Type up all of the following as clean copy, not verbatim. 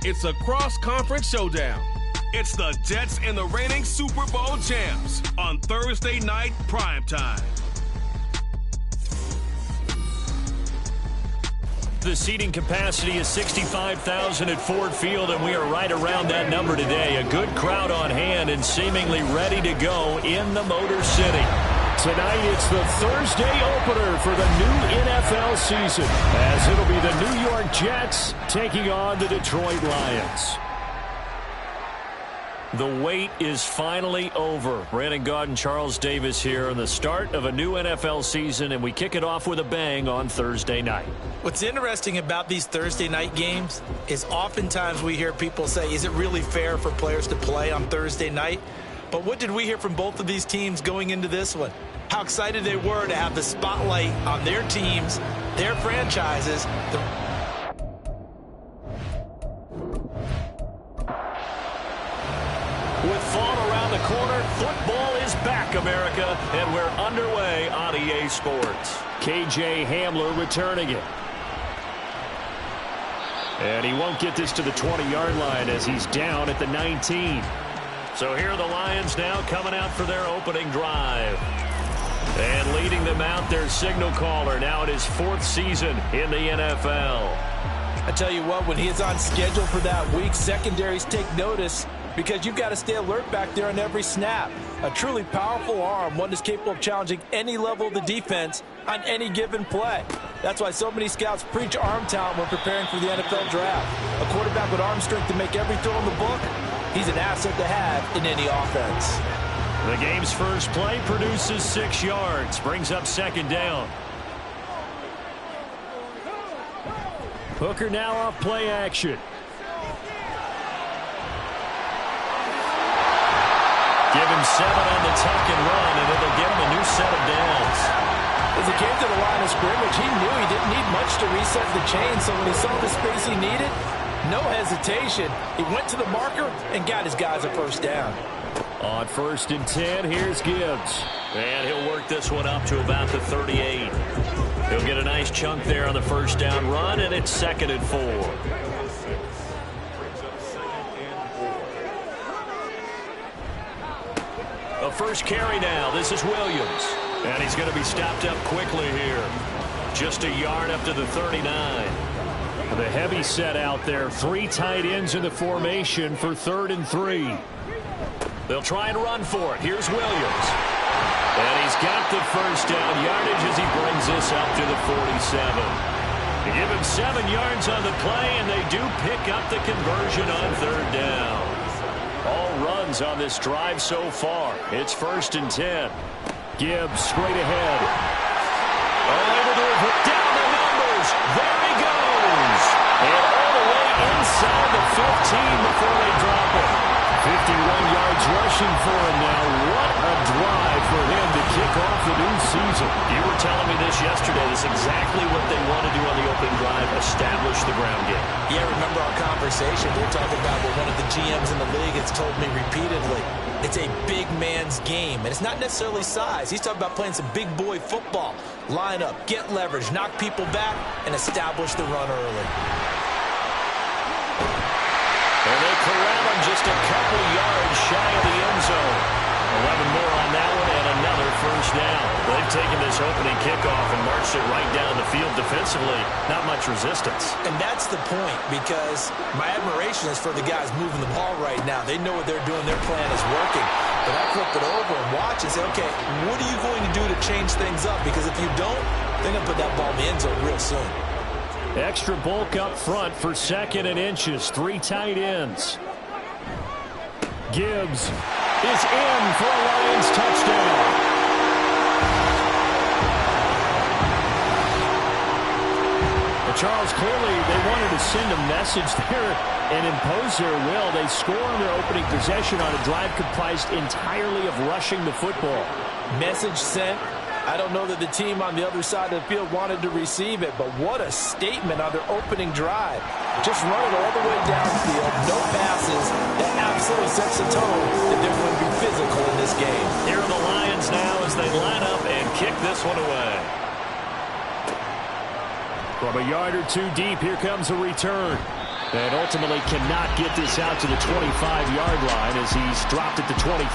It's a cross-conference showdown. It's the Jets and the reigning Super Bowl champs on Thursday night primetime. The seating capacity is 65,000 at Ford Field, and we are right around that number today. A good crowd on hand and seemingly ready to go in the Motor City. Tonight, it's the Thursday opener for the new NFL season, as it'll be the New York Jets taking on the Detroit Lions. The wait is finally over. Brandon Gaudin, Charles Davis here on the start of a new NFL season, and we kick it off with a bang on Thursday night. What's interesting about these Thursday night games is oftentimes we hear people say, is it really fair for players to play on Thursday night? But what did we hear from both of these teams going into this one? How excited they were to have the spotlight on their teams, their franchises. With fall around the corner, football is back, America, and we're underway on EA Sports. KJ Hamler returning it. And he won't get this to the 20-yard line as he's down at the 19. So here are the Lions now coming out for their opening drive. And leading them out, their signal caller, now in his fourth season in the NFL. I tell you what, when he is on schedule for that week, secondaries take notice because you've got to stay alert back there on every snap. A truly powerful arm, one that's capable of challenging any level of the defense on any given play. That's why so many scouts preach arm talent when preparing for the NFL draft. A quarterback with arm strength to make every throw in the book, he's an asset to have in any offense. The game's first play produces 6 yards, brings up second down. Hooker now off play action. Give him 7 on the tuck and run, and it'll give him a new set of downs. As he came to the line of scrimmage, he knew he didn't need much to reset the chain, so when he saw the space he needed, no hesitation. He went to the marker and got his guys a first down. On 1st and 10, here's Gibbs. And he'll work this one up to about the 38. He'll get a nice chunk there on the first down run, and it's 2nd and 4. A first carry now. This is Williams. And he's going to be stopped up quickly here. Just a yard up to the 39. The heavy set out there. 3 tight ends in the formation for 3rd and 3. They'll try and run for it. Here's Williams. And he's got the first down yardage as he brings this up to the 47. They give him 7 yards on the play, and they do pick up the conversion on 3rd down. All runs on this drive so far. It's 1st and 10. Gibbs straight ahead. Able to put down the numbers. There he goes. And all the way inside the 15 before they drop it. 51 yards rushing for him now. What a drive for him to kick off the new season. You were telling me this yesterday. This is exactly what they want to do on the opening drive, establish the ground game. Yeah, remember our conversation. We're talking about what one of the GMs in the league has told me repeatedly. It's a big man's game, and it's not necessarily size. He's talking about playing some big boy football. Line up, get leverage, knock people back, and establish the run early. And they corral him just a couple yards shy of the end zone. 11 more on that one and another first down. They've taken this opening kickoff and marched it right down the field defensively. Not much resistance. And that's the point, because my admiration is for the guys moving the ball right now. They know what they're doing. Their plan is working. But I flip it over and watch and say, okay, what are you going to do to change things up? Because if you don't, they're going to put that ball in the end zone real soon. Extra bulk up front for 2nd and inches. 3 tight ends. Gibbs is in for a Lions touchdown. Well, Charles, clearly they wanted to send a message there and impose their will. They score on their opening possession on a drive comprised entirely of rushing the football. Message sent. I don't know that the team on the other side of the field wanted to receive it, but what a statement on their opening drive. Just running all the way downfield, no passes. That absolutely sets the tone that they're going to be physical in this game. Here are the Lions now as they line up and kick this one away. From a yard or two deep, here comes a return. And ultimately cannot get this out to the 25-yard line as he's dropped it to 23.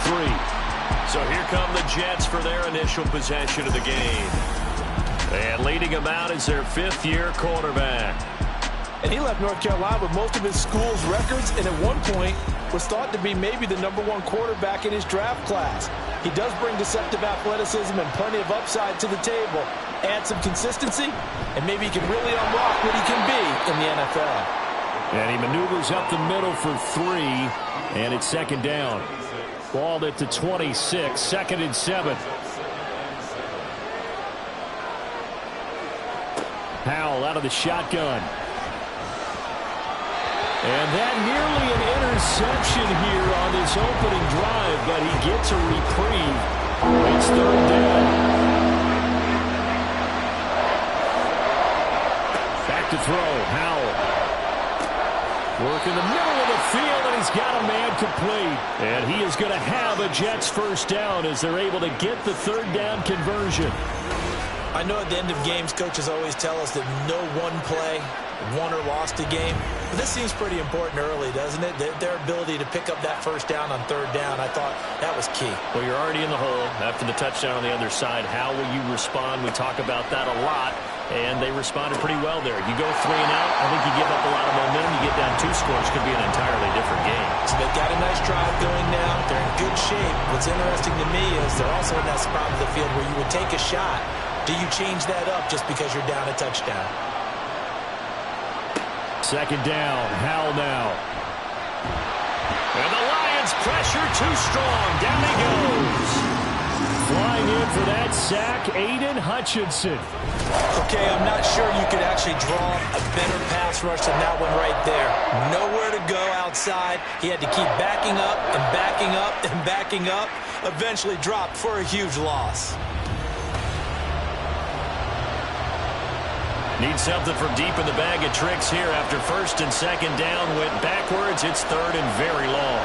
So here come the Jets for their initial possession of the game. And leading him out is their fifth-year quarterback. And he left North Carolina with most of his school's records, and at one point was thought to be maybe the #1 quarterback in his draft class. He does bring deceptive athleticism and plenty of upside to the table. Add some consistency, and maybe he can really unlock what he can be in the NFL. And he maneuvers up the middle for 3, and it's second down. Balled at the 26, 2nd and 7. Howell out of the shotgun. And that nearly an interception here on this opening drive, but he gets a reprieve. It's third down. Back to throw, Howell. Work in the middle of the field, and he's got a man complete. And he is going to have a Jets first down as they're able to get the third down conversion. I know at the end of games, coaches always tell us that no one play won or lost a game. But this seems pretty important early, doesn't it? Their ability to pick up that first down on third down, I thought that was key. Well, you're already in the hole after the touchdown on the other side. How will you respond? We talk about that a lot, and they responded pretty well there. You go 3 and out, I think you give up a lot of momentum. You get down 2 scores, could be an entirely different game. So they've got a nice drive going now. They're in good shape. What's interesting to me is they're also in that spot of the field where you would take a shot. Do you change that up just because you're down a touchdown? Second down, Howell now. And the Lions pressure too strong. Down he goes. Flying in for that sack, Aiden Hutchinson. Okay, I'm not sure you could actually draw a better pass rush than that one right there. Nowhere to go outside. He had to keep backing up and backing up and backing up. Eventually dropped for a huge loss. Need something from deep in the bag of tricks here after first and second down. Went backwards. It's third and very long.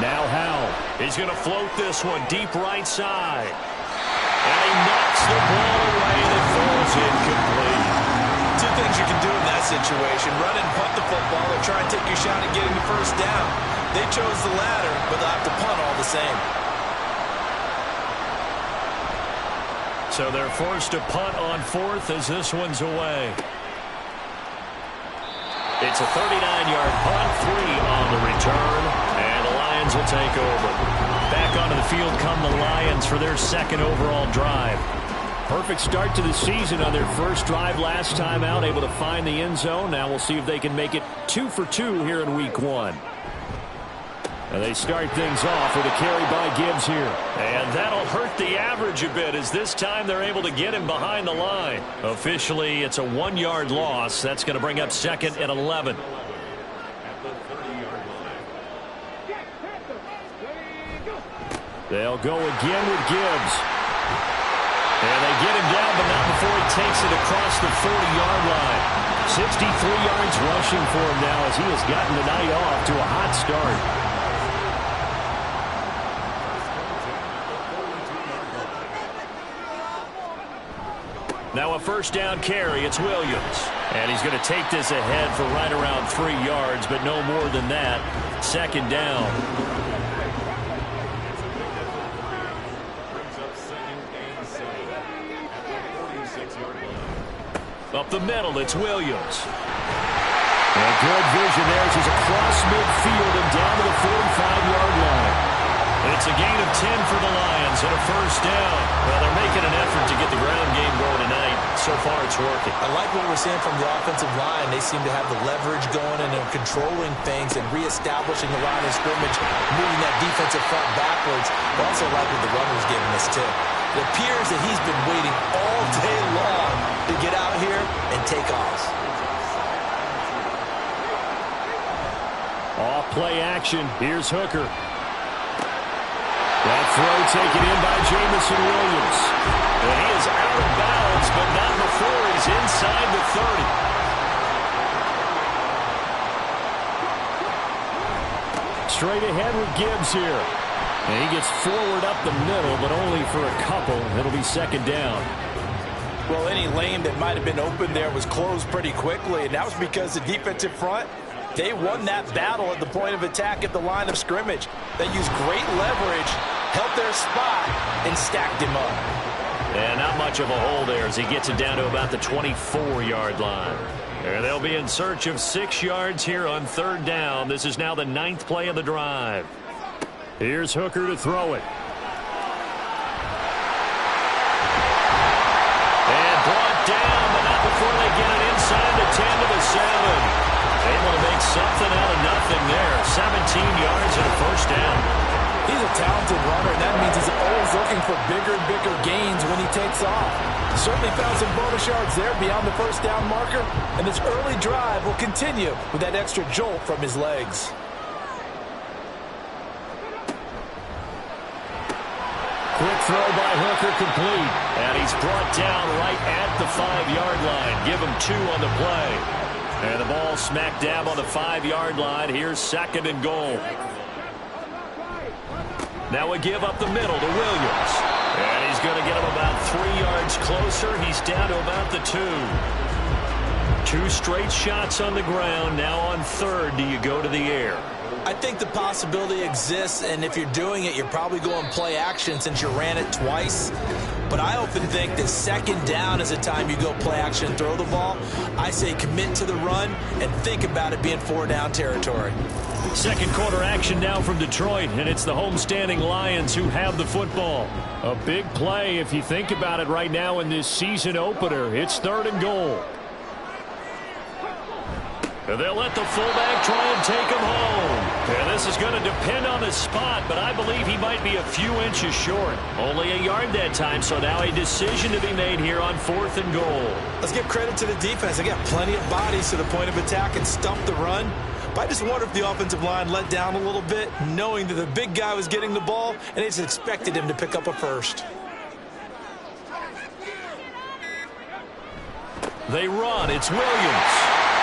Now Howell. He's going to float this one deep right side. And he knocks the ball away and it falls incomplete. 2 things you can do in that situation. Run and punt the football or try and take your shot at getting the first down. They chose the latter, but they'll have to punt all the same. So they're forced to punt on 4th as this one's away. It's a 39-yard punt, 3 on the return, and the Lions will take over. Back onto the field come the Lions for their second overall drive. Perfect start to the season on their first drive last time out, able to find the end zone. Now we'll see if they can make it 2 for 2 here in week 1. And they start things off with a carry by Gibbs here. And that'll hurt the average a bit as this time they're able to get him behind the line. Officially, it's a 1-yard loss. That's going to bring up 2nd and 11. They'll go again with Gibbs. And they get him down, but not before he takes it across the 40-yard line. 63 yards rushing for him now as he has gotten the night off to a hot start. Now a first down carry. It's Williams. And he's going to take this ahead for right around 3 yards, but no more than that. Second down. Up the middle, it's Williams. And good vision there as he's across midfield and down to the 45-yard line. And it's a gain of 10 for the Lions and a first down. Well, they're making an effort to get the ground game going tonight. So far, it's working. I like what we're seeing from the offensive line. They seem to have the leverage going and they're controlling things and reestablishing the line of scrimmage, moving that defensive front backwards. I also like what the runner's giving us, too. It appears that he's been waiting all day long to get out here and take off. Off play action. Here's Hooker. That throw taken in by Jamison Williams. And he is out of bounds, but not before he's inside the 30. Straight ahead with Gibbs here. And he gets forward up the middle, but only for a couple. It'll be second down. Well, any lane that might have been open there was closed pretty quickly, and that was because the defensive front, they won that battle at the point of attack at the line of scrimmage. They used great leverage, held their spot, and stacked him up. And not much of a hole there as he gets it down to about the 24-yard line. And they'll be in search of 6 yards here on 3rd down. This is now the 9th play of the drive. Here's Hooker to throw it. And brought down, but not before they get it inside the 10 to the 7. Able to make something out of nothing there. 17 yards and a first down. He's a talented runner, and that means he's always looking for bigger and bigger gains when he takes off. Certainly found some bonus yards there beyond the first down marker, and this early drive will continue with that extra jolt from his legs. Quick throw by Hooker, complete. And he's brought down right at the 5-yard line. Give him 2 on the play. And the ball smack dab on the 5-yard line. Here's 2nd and goal. Now we give up the middle to Williams. And he's going to get him about 3 yards closer. He's down to about the 2. 2 straight shots on the ground. Now on 3rd, do you go to the air? I think the possibility exists, and if you're doing it, you're probably going play action since you ran it twice. But I often think that 2nd down is the time you go play action and throw the ball. I say commit to the run and think about it being 4-down territory. 2nd quarter action now from Detroit, and it's the homestanding Lions who have the football. A big play if you think about it right now in this season opener. It's 3rd and goal. And they'll let the fullback try and take him home. And this is going to depend on the spot, but I believe he might be a few inches short. Only a yard that time, so now a decision to be made here on 4th and goal. Let's give credit to the defense. They got plenty of bodies to the point of attack and stump the run. But I just wonder if the offensive line let down a little bit, knowing that the big guy was getting the ball, and they just expected him to pick up a first. They run. It's Williams.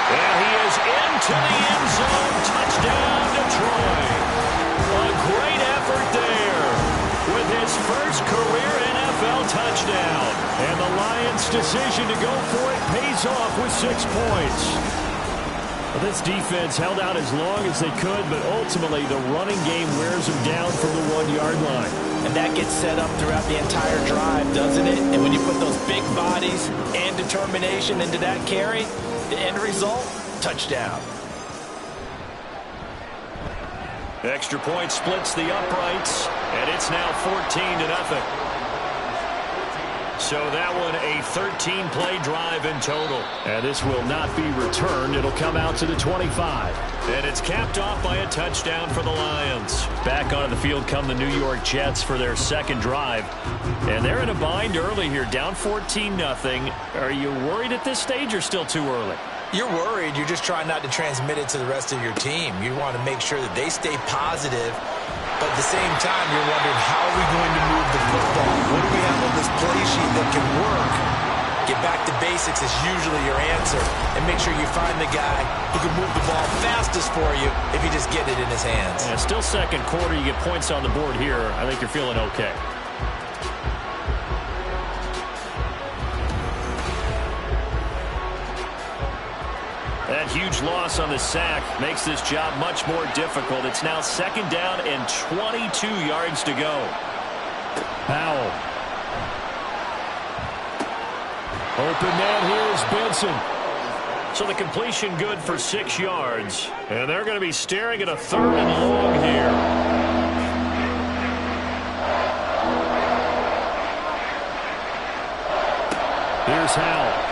And he is into the end zone. Touchdown, Detroit. A great effort there with his first career NFL touchdown. And the Lions' decision to go for it pays off with 6 points. Well, this defense held out as long as they could, but ultimately the running game wears them down from the 1-yard line. And that gets set up throughout the entire drive, doesn't it? And when you put those big bodies and determination into that carry, the end result, touchdown. Extra point splits the uprights, and it's now 14-0. So that one a 13-play drive in total. And this will not be returned. It'll come out to the 25. And it's capped off by a touchdown for the Lions. Back onto the field come the New York Jets for their 2nd drive. And they're in a bind early here, down 14-0. Are you worried at this stage or still too early? You're worried. You're just trying not to transmit it to the rest of your team. You want to make sure that they stay positive. But at the same time, you're wondering, how are we going to move the football? What do we have on this play sheet that can work? Get back to basics is usually your answer. And make sure you find the guy who can move the ball fastest for you if you just get it in his hands. Yeah, still 2nd quarter. You get points on the board here. I think you're feeling okay. That huge loss on the sack makes this job much more difficult. It's now 2nd down and 22 yards to go. Powell. Open man here is Benson. So the completion good for 6 yards. And they're going to be staring at a 3rd and long here. Here's Howell.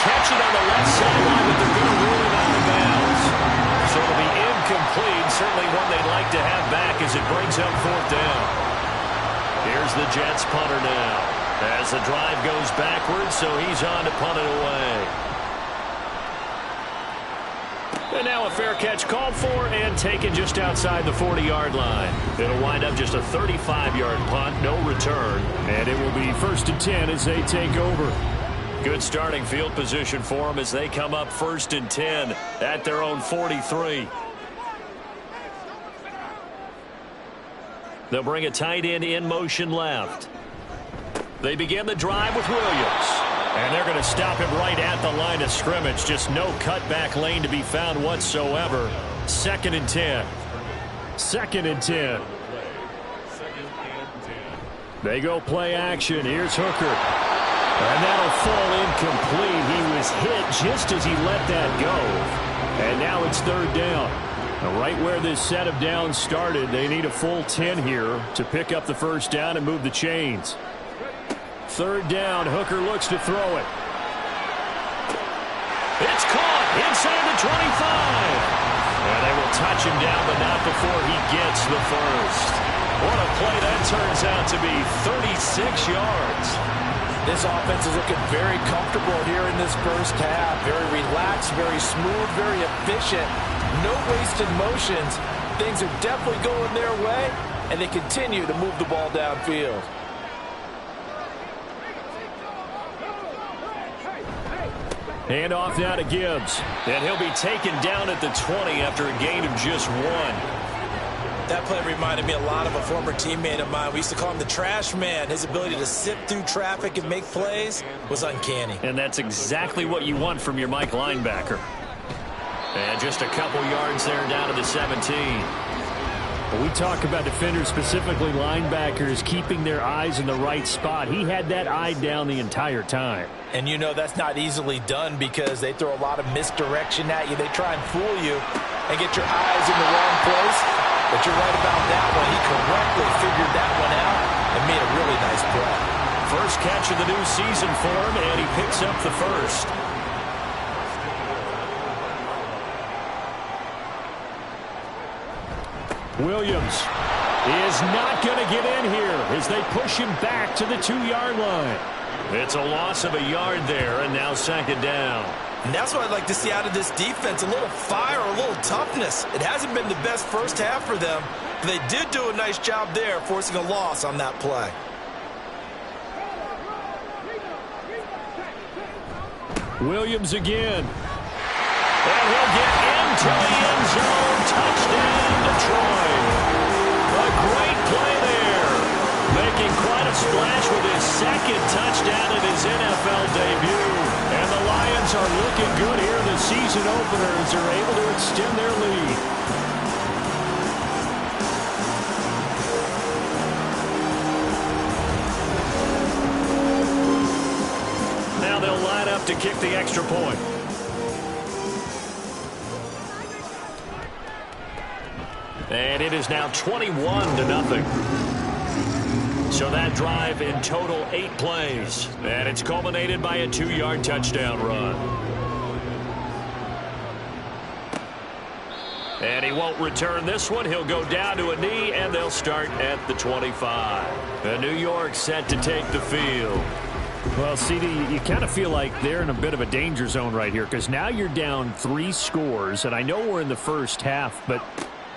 Catch it on the left sideline, but they're going to rule it out of bounds. So it'll be incomplete. Certainly one they'd like to have back as it brings up 4th down. Here's the Jets punter now. As the drive goes backwards, so he's on to punt it away. And now a fair catch called for and taken just outside the 40-yard line. It'll wind up just a 35-yard punt, no return. And it will be 1st and 10 as they take over. Good starting field position for them as they come up 1st and 10 at their own 43. They'll bring a tight end in motion left. They begin the drive with Williams. And they're going to stop him right at the line of scrimmage. Just no cutback lane to be found whatsoever. 2nd and 10. 2nd and 10. They go play action. Here's Hooker. And that'll fall incomplete. He was hit just as he let that go. And now it's 3rd down. Right where this set of downs started, they need a full 10 here to pick up the 1st down and move the chains. 3rd down. Hooker looks to throw it. It's caught inside the 25. And they will touch him down, but not before he gets the 1st. What a play that turns out to be. 36 yards. This offense is looking very comfortable here in this 1st half. Very relaxed, very smooth, very efficient. No wasted motions. Things are definitely going their way, and they continue to move the ball downfield. Hand off now to Gibbs. And he'll be taken down at the 20 after a gain of just 1. That play reminded me a lot of a former teammate of mine. We used to call him the trash man. His ability to sift through traffic and make plays was uncanny. And that's exactly what you want from your Mike linebacker. And just a couple yards there down to the 17. When we talk about defenders, specifically linebackers, keeping their eyes in the right spot. He had that eye down the entire time. And you know that's not easily done because they throw a lot of misdirection at you. They try and fool you and get your eyes in the wrong place. But you're right about that one. He correctly figured that one out and made a really nice play. First catch of the new season for him, and he picks up the 1st. Williams is not going to get in here as they push him back to the 2-yard line. It's a loss of a yard there, and now 2nd down. And that's what I'd like to see out of this defense, a little fire, a little toughness. It hasn't been the best 1st half for them, but they did do a nice job there, forcing a loss on that play. Williams again. And he'll get into the end zone. Touchdown, Detroit. A great play there. Making quite a splash with his 2nd touchdown in his NFL debut. And the Lions are looking good here in the season opener as they're able to extend their lead. Now they'll line up to kick the extra point. And it is now 21-0. So that drive in total 8 plays. And it's culminated by a 2-yard touchdown run. And he won't return this one. He'll go down to a knee, and they'll start at the 25. And New York set to take the field. Well, CD, you kind of feel like they're in a bit of a danger zone right here because now you're down 3 scores. And I know we're in the 1st half, but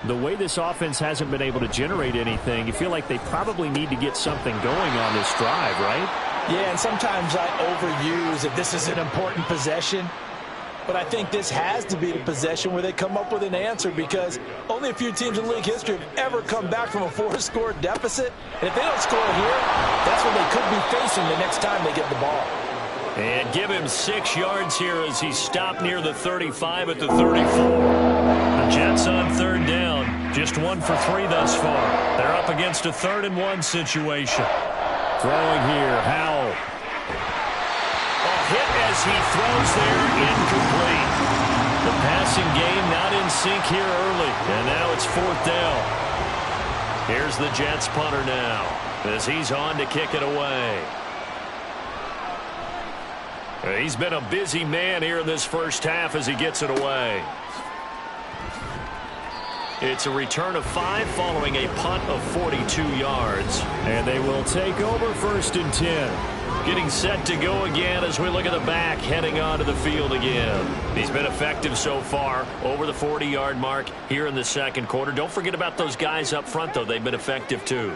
the way this offense hasn't been able to generate anything, you feel like they probably need to get something going on this drive, right? Yeah, and sometimes I overuse if this is an important possession. But I think this has to be the possession where they come up with an answer because only a few teams in league history have ever come back from a 4-score deficit. And if they don't score here, that's what they could be facing the next time they get the ball. And give him 6 yards here as he stopped near the 35 at the 34. The Jets on 3rd down. Just 1 for 3 thus far. They're up against a 3rd and 1 situation. Throwing here, Howell. A hit as he throws there, incomplete. The passing game not in sync here early. And now it's 4th down. Here's the Jets punter now as he's on to kick it away. He's been a busy man here in this 1st half as he gets it away. It's a return of 5 following a punt of 42 yards. And they will take over 1st and 10. Getting set to go again as we look at the back heading onto the field again. He's been effective so far over the 40-yard mark here in the 2nd quarter. Don't forget about those guys up front, though. They've been effective, too.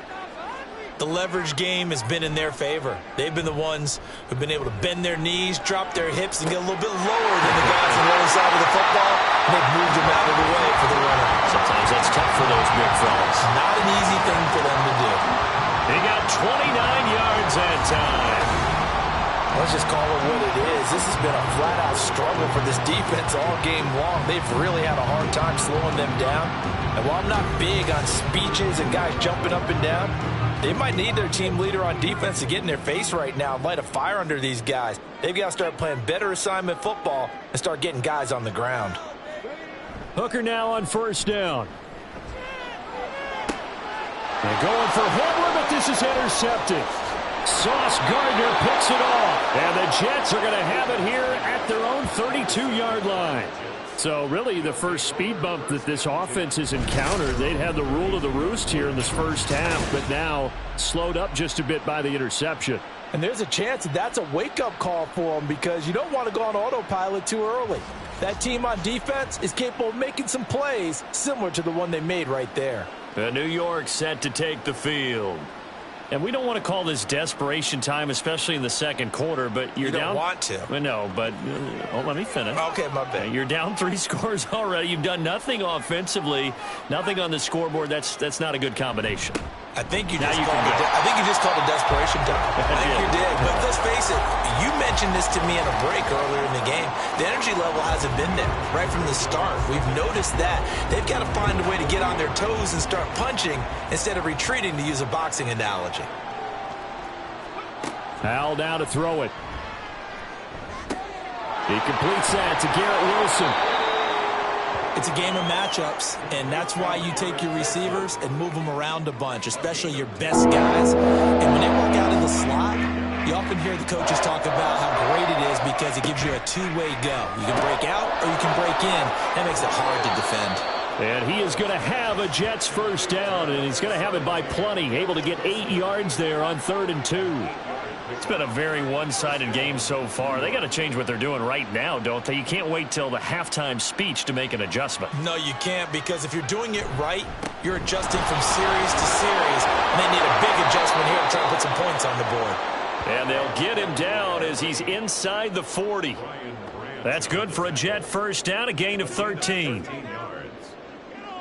The leverage game has been in their favor. They've been the ones who've been able to bend their knees, drop their hips, and get a little bit lower than the guys on the other side of the football, and they've moved them out of the way for the runner. Sometimes that's tough for those big fellas. Not an easy thing for them to do. He got 29 yards that time. Let's just call it what it is. This has been a flat-out struggle for this defense all game long. They've really had a hard time slowing them down. And while I'm not big on speeches and guys jumping up and down, they might need their team leader on defense to get in their face right now and light a fire under these guys. They've got to start playing better assignment football and start getting guys on the ground. Hooker now on first down. They're going for Hamler, but this is intercepted. Sauce Gardner picks it off. And the Jets are going to have it here at their own 32-yard line. So really the first speed bump that this offense has encountered, they'd had the rule of the roost here in this first half, but now slowed up just a bit by the interception. And there's a chance that that's a wake-up call for them because you don't want to go on autopilot too early. That team on defense is capable of making some plays similar to the one they made right there. New York set to take the field. And we don't want to call this desperation time, especially in the second quarter, but you're down. You don't want to. Well, no, but let me finish. Okay, my bad. You're down 3 scores already. You've done nothing offensively, nothing on the scoreboard. That's not a good combination. I think you just called it desperation time. I think you did. But let's face it, you mentioned this to me in a break earlier in the game. The energy level hasn't been there right from the start. We've noticed that. They've got to find a way to get on their toes and start punching instead of retreating, to use a boxing analogy. Howell down to throw it. He completes that to Garrett Wilson. It's a game of matchups, and that's why you take your receivers and move them around a bunch, especially your best guys. And when they work out in the slot, you often hear the coaches talk about how great it is because it gives you a two-way go. You can break out or you can break in. That makes it hard to defend. And he is going to have a Jets first down, and he's going to have it by plenty, able to get 8 yards there on 3rd and 2. It's been a very one-sided game so far. They got to change what they're doing right now, don't they? You can't wait till the halftime speech to make an adjustment. No, you can't, because if you're doing it right, you're adjusting from series to series, and they need a big adjustment here to try to put some points on the board. And they'll get him down as he's inside the 40. That's good for a Jet first down, a gain of 13.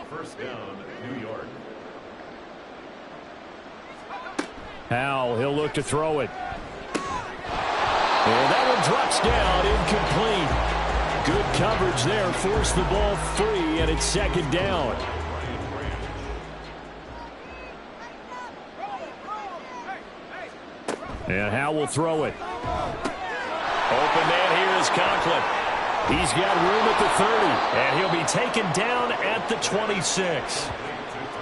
First down, New York. Howell, he'll look to throw it. And that one drops down, incomplete. Good coverage there, forced the ball free, and it's 2nd down. And Howell will throw it. Open man here is Conklin. He's got room at the 30, and he'll be taken down at the 26.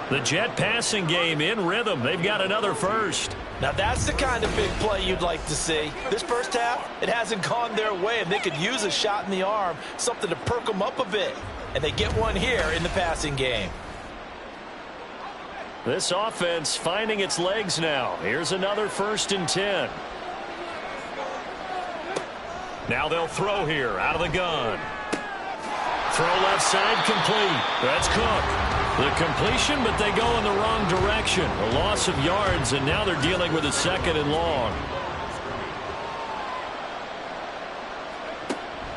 The Jet passing game in rhythm. They've got another first. Now that's the kind of big play you'd like to see. This first half, it hasn't gone their way, and they could use a shot in the arm, something to perk them up a bit. And they get one here in the passing game. This offense finding its legs now. Here's another 1st and 10. Now they'll throw here out of the gun. Throw left side complete. That's Cook. The completion, but they go in the wrong direction. A loss of yards, and now they're dealing with a 2nd and long.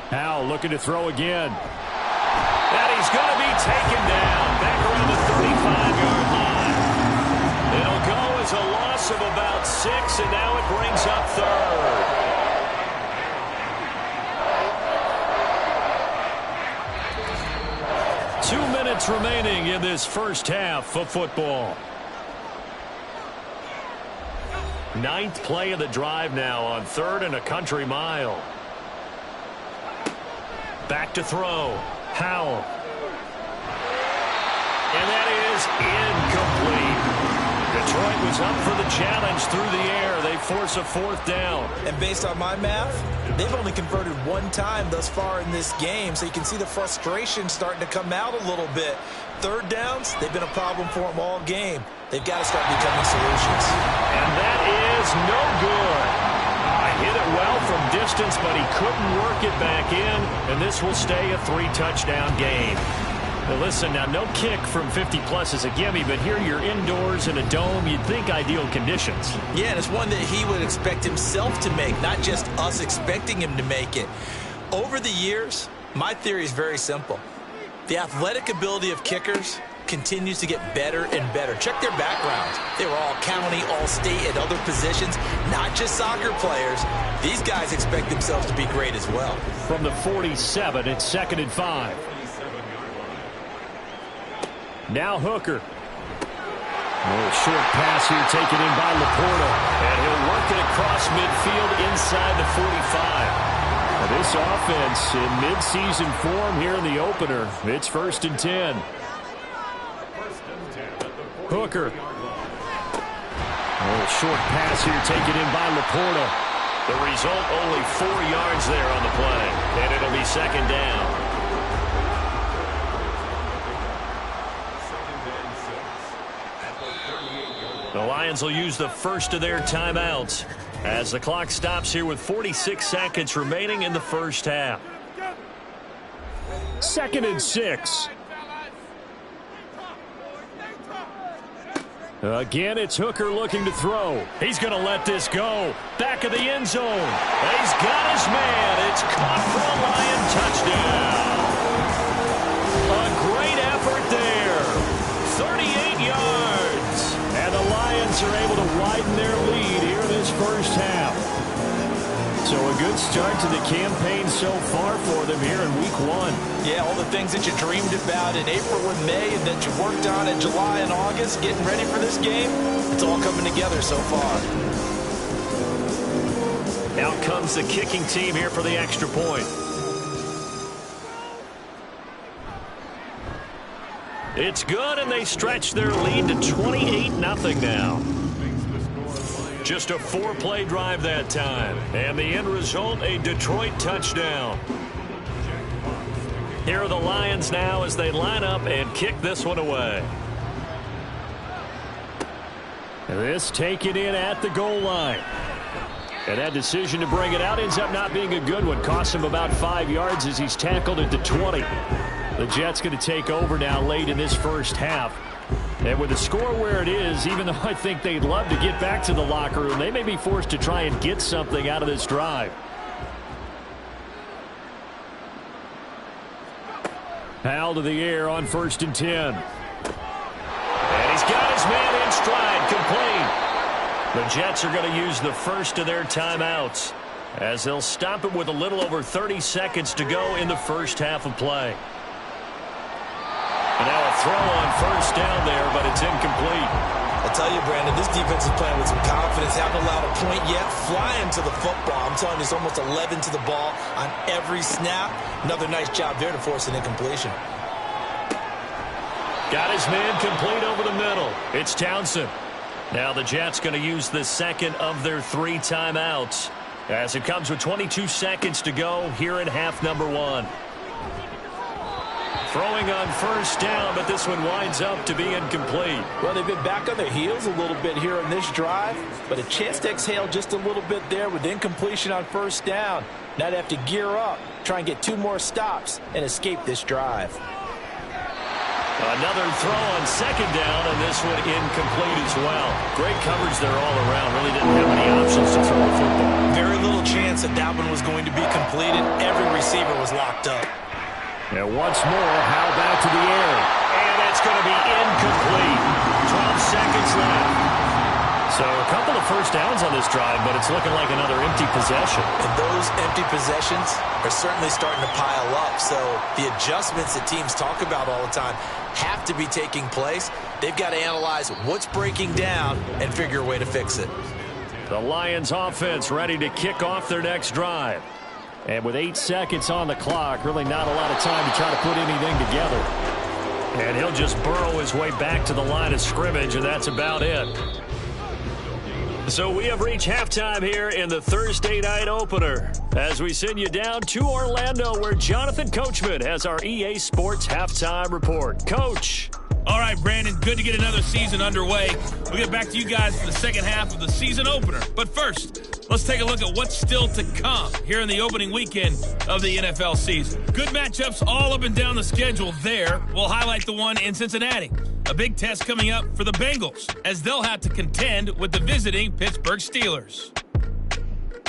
Howell looking to throw again. And he's going to be taken down back around the 35-yard line. It'll go as a loss of about 6, and now it brings up 3rd. Remaining in this first half of football. 9th play of the drive now on 3rd and a country mile. Back to throw. Howell. And that is incomplete. Detroit was up for the challenge through the air. They force a 4th down. And based on my math, they've only converted 1 time thus far in this game, so you can see the frustration starting to come out a little bit. 3rd downs, they've been a problem for them all game. They've got to start becoming solutions. And that is no good. Hit it well from distance, but he couldn't work it back in, and this will stay a 3-touchdown game. Now listen, now no kick from 50-plus is a gimme, but here you're indoors in a dome. You'd think ideal conditions. Yeah, and it's one that he would expect himself to make, not just us expecting him to make it. Over the years, my theory is very simple. The athletic ability of kickers continues to get better and better. Check their backgrounds. They were all county, all state, at other positions, not just soccer players. These guys expect themselves to be great as well. From the 47, it's 2nd and 5. Now Hooker. A short pass here taken in by Laporta. And he'll work it across midfield inside the 45. Now this offense in midseason form here in the opener. It's 1st and 10. Hooker. A short pass here taken in by Laporta. The result, only 4 yards there on the play. And it'll be 2nd down. The Lions will use the first of their timeouts as the clock stops here with 46 seconds remaining in the first half. 2nd and 6. Again, it's Hooker looking to throw. He's going to let this go. Back of the end zone. He's got his man. It's caught for a Lion touchdown. A great effort there. 38 yards. And the Lions are able to widen their lead here in this first half. So a good start to the campaign so far for them here in week 1. Yeah, all the things that you dreamed about in April and May and that you worked on in July and August, getting ready for this game, it's all coming together so far. Out comes the kicking team here for the extra point. It's good, and they stretch their lead to 28-0 now. Just a 4-play drive that time. And the end result, a Detroit touchdown. Here are the Lions now as they line up and kick this one away. This taken in at the goal line. And that decision to bring it out ends up not being a good one. Costs him about 5 yards as he's tackled at the 20. The Jets going to take over now late in this first half. And with the score where it is, even though I think they'd love to get back to the locker room, they may be forced to try and get something out of this drive. Foul to the air on 1st and 10. And he's got his man in stride, complete. The Jets are going to use the first of their timeouts as they'll stop it with a little over 30 seconds to go in the first half of play. And now a throw on 1st down there, but it's incomplete. I tell you, Brandon, this defense is playing with some confidence. Haven't allowed a point yet. Flying to the football. I'm telling you, it's almost 11 to the ball on every snap. Another nice job there to force an incompletion. Got his man complete over the middle. It's Townsend. Now the Jets going to use the second of their 3 timeouts as it comes with 22 seconds to go here in half number 1. Throwing on 1st down, but this one winds up to be incomplete. Well, they've been back on their heels a little bit here in this drive, but a chance to exhale just a little bit there with incompletion on 1st down. Now they have to gear up, try and get 2 more stops, and escape this drive. Another throw on 2nd down, and this one incomplete as well. Great coverage there all around. Really didn't have any options to throw the football. Very little chance that one was going to be completed. Every receiver was locked up. And once more, how back to the air. And it's going to be incomplete. 12 seconds left. So a couple of 1st downs on this drive, but it's looking like another empty possession. And those empty possessions are certainly starting to pile up. So the adjustments that teams talk about all the time have to be taking place. They've got to analyze what's breaking down and figure a way to fix it. The Lions offense ready to kick off their next drive. And with 8 seconds on the clock, really not a lot of time to try to put anything together. And he'll just burrow his way back to the line of scrimmage, and that's about it. So we have reached halftime here in the Thursday night opener as we send you down to Orlando where Jonathan Coachman has our EA Sports Halftime Report. Coach. All right, Brandon, good to get another season underway. We'll get back to you guys for the second half of the season opener. But first, Let's take a look at what's still to come here in the opening weekend of the NFL season. Good matchups all up and down the schedule there. We'll highlight the one in Cincinnati. A big test coming up for the Bengals as they'll have to contend with the visiting Pittsburgh Steelers.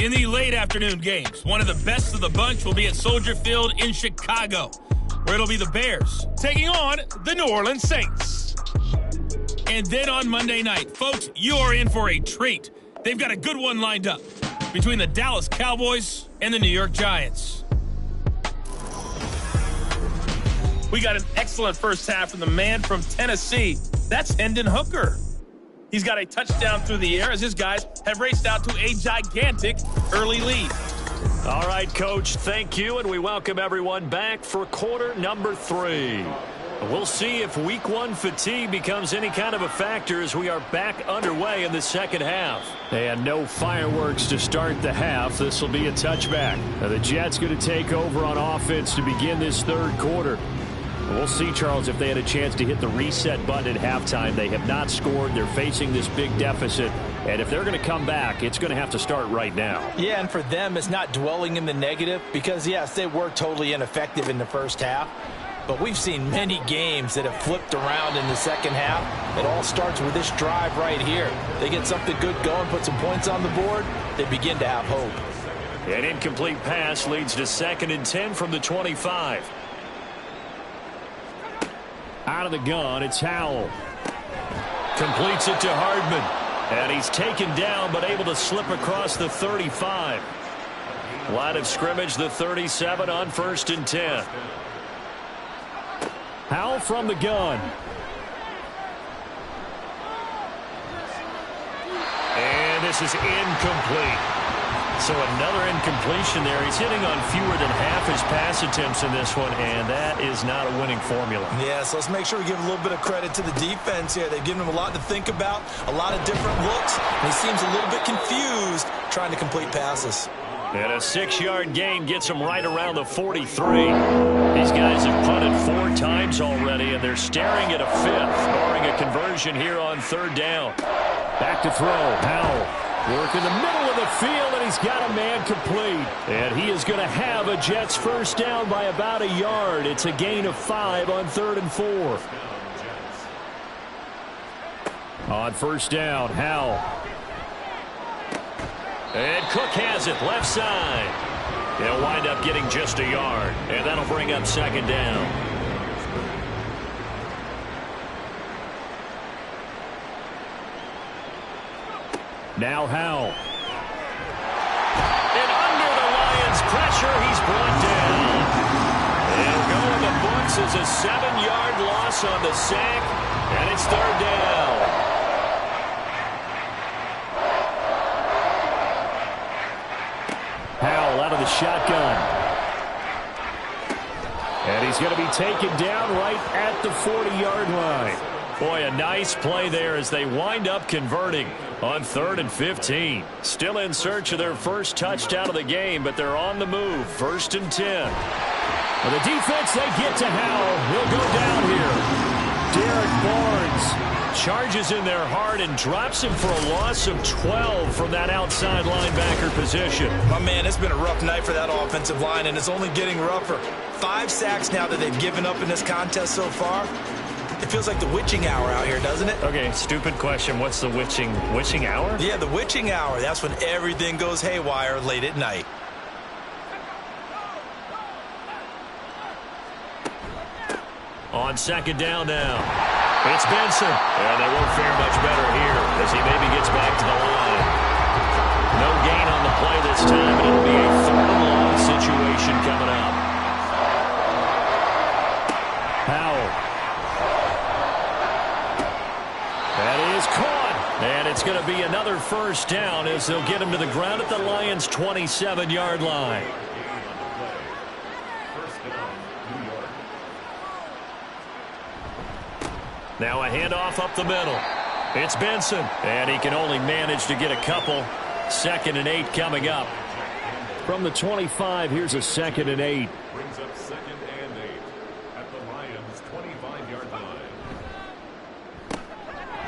In the late afternoon games, one of the best of the bunch will be at Soldier Field in Chicago, where it'll be the Bears taking on the New Orleans Saints. And then on Monday night, folks, you are in for a treat. They've got a good one lined up between the Dallas Cowboys and the New York Giants. We got an excellent first half from the man from Tennessee. That's Hendon Hooker. He's got a touchdown through the air as his guys have raced out to a gigantic early lead. All right, Coach, thank you, and we welcome everyone back for quarter number 3. We'll see if week 1 fatigue becomes any kind of a factor as we are back underway in the second half. And no fireworks to start the half. This will be a touchback. Now the Jets going to take over on offense to begin this third quarter. We'll see, Charles, if they had a chance to hit the reset button at halftime. They have not scored. They're facing this big deficit. And if they're going to come back, it's going to have to start right now. Yeah, and for them, it's not dwelling in the negative because, yes, they were totally ineffective in the first half. But we've seen many games that have flipped around in the second half. It all starts with this drive right here. They get something good going, put some points on the board, they begin to have hope. An incomplete pass leads to 2nd and 10 from the 25. Out of the gun, it's Howell. Completes it to Hardman. And he's taken down, but able to slip across the 35. Line of scrimmage, the 37 on 1st and 10. Howell from the gun. And this is incomplete. So another incompletion there. He's hitting on fewer than half his pass attempts in this one, and that is not a winning formula. Yeah, so let's make sure we give a little bit of credit to the defense here. They've given him a lot to think about, a lot of different looks, and he seems a little bit confused trying to complete passes. And a 6-yard gain gets him right around the 43. These guys have punted 4 times already, and they're staring at a 5th, barring a conversion here on 3rd down. Back to throw. Howell work in the middle of the field, and he's got a man complete. And he is going to have a Jets first down by about a yard. It's a gain of 5 on 3rd and 4. On 1st down, Howell. And Cook has it, left side. They'll wind up getting just a yard, and that'll bring up 2nd down. Now Howell. And under the Lions' pressure, he's brought down. It'll go in the books as a 7-yard loss on the sack, and it's 3rd down. Howell out of the shotgun. And he's going to be taken down right at the 40-yard line. Boy, a nice play there as they wind up converting on 3rd and 15. Still in search of their first touchdown of the game, but they're on the move. 1st and 10. Well, the defense, they get to Howell. He'll go down here. Derek Barnes charges in there hard and drops him for a loss of 12 from that outside linebacker position. My man, it's been a rough night for that offensive line, and it's only getting rougher. 5 sacks now that they've given up in this contest so far. It feels like the witching hour out here, doesn't it? Okay, stupid question. What's the witching hour? Yeah, the witching hour. That's when everything goes haywire late at night. On 2nd down now. It's Benson. And they won't fare much better here as he maybe gets back to the line. No gain on the play this time, but it'll be a 3rd and long situation coming up. Howell. That is caught. And it's going to be another first down as they'll get him to the ground at the Lions' 27-yard line. Now a handoff up the middle. It's Benson. And he can only manage to get a couple. 2nd and 8 coming up. From the 25, here's a 2nd and 8. Brings up 2nd and 8 at the Lions' 25-yard line.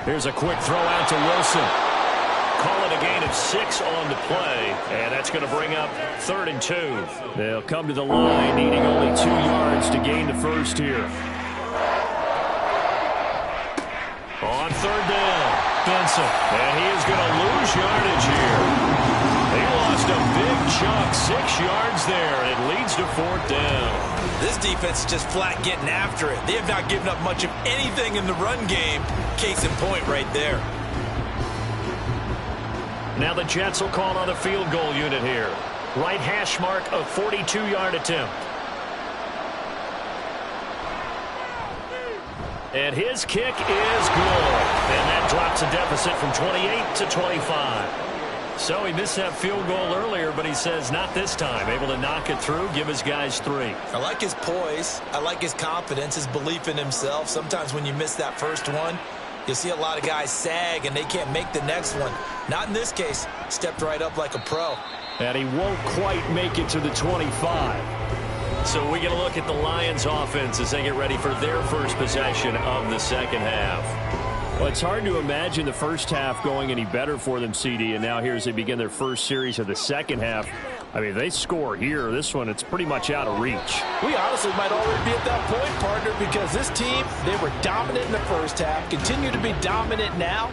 Here's a quick throw out to Wilson. call it a gain of 6 on the play, and that's going to bring up 3rd and 2. They'll come to the line, needing only 2 yards to gain the first here. On 3rd down, Benson, and he is going to lose yardage here. He lost a big chunk, 6 yards there, and it leads to 4th down. This defense is just flat getting after it. They have not given up much of anything in the run game. Case in point right there. Now the Jets will call on the field goal unit here. Right hash mark, a 42-yard attempt. And his kick is good. And that drops a deficit from 28 to 25. So he missed that field goal earlier, but he says not this time. Able to knock it through, give his guys 3. I like his poise. I like his confidence, his belief in himself. Sometimes when you miss that first one, you'll see a lot of guys sag and they can't make the next one. Not in this case. Stepped right up like a pro. And he won't quite make it to the 25. So we get a look at the Lions offense as they get ready for their first possession of the second half. Well, it's hard to imagine the first half going any better for them, CD, and now here as they begin their first series of the second half. I mean, they score here. This one, it's pretty much out of reach. We honestly might already be at that point, partner, because this team, they were dominant in the first half, continue to be dominant now,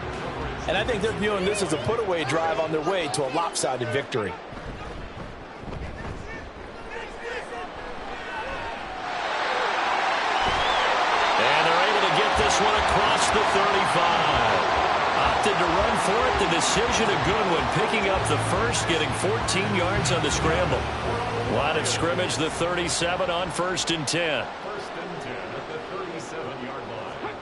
and I think they're viewing this as a put-away drive on their way to a lopsided victory. This one across the 35. Opted to run for it. The decision a good one. Picking up the first, getting 14 yards on the scramble. Line of scrimmage, the 37 on 1st and 10. 1st and 10 at the 37-yard line.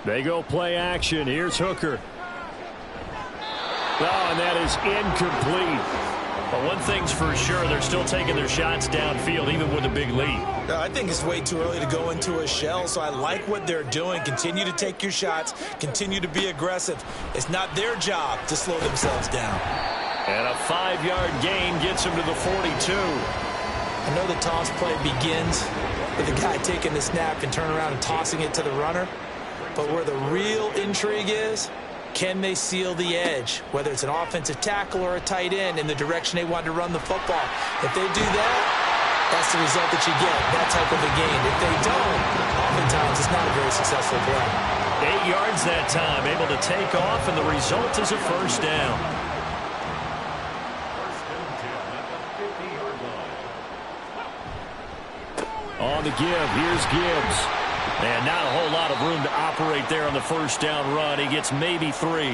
They go play action. Here's Hooker. Oh, and that is incomplete. But one thing's for sure, they're still taking their shots downfield, even with a big lead. I think it's way too early to go into a shell, so I like what they're doing. Continue to take your shots. Continue to be aggressive. It's not their job to slow themselves down. And a 5-yard gain gets them to the 42. I know the toss play begins with the guy taking the snap and turning around and tossing it to the runner. But where the real intrigue is, can they seal the edge, whether it's an offensive tackle or a tight end, in the direction they want to run the football? If they do that, that's the result that you get, that type of a gain. If they don't, oftentimes it's not a very successful play. 8 yards that time, able to take off, and the result is a first down. 1st and 10 at the 50-yard line. On the give, here's Gibbs. And not a whole lot of room to operate there on the first down run. He gets maybe 3.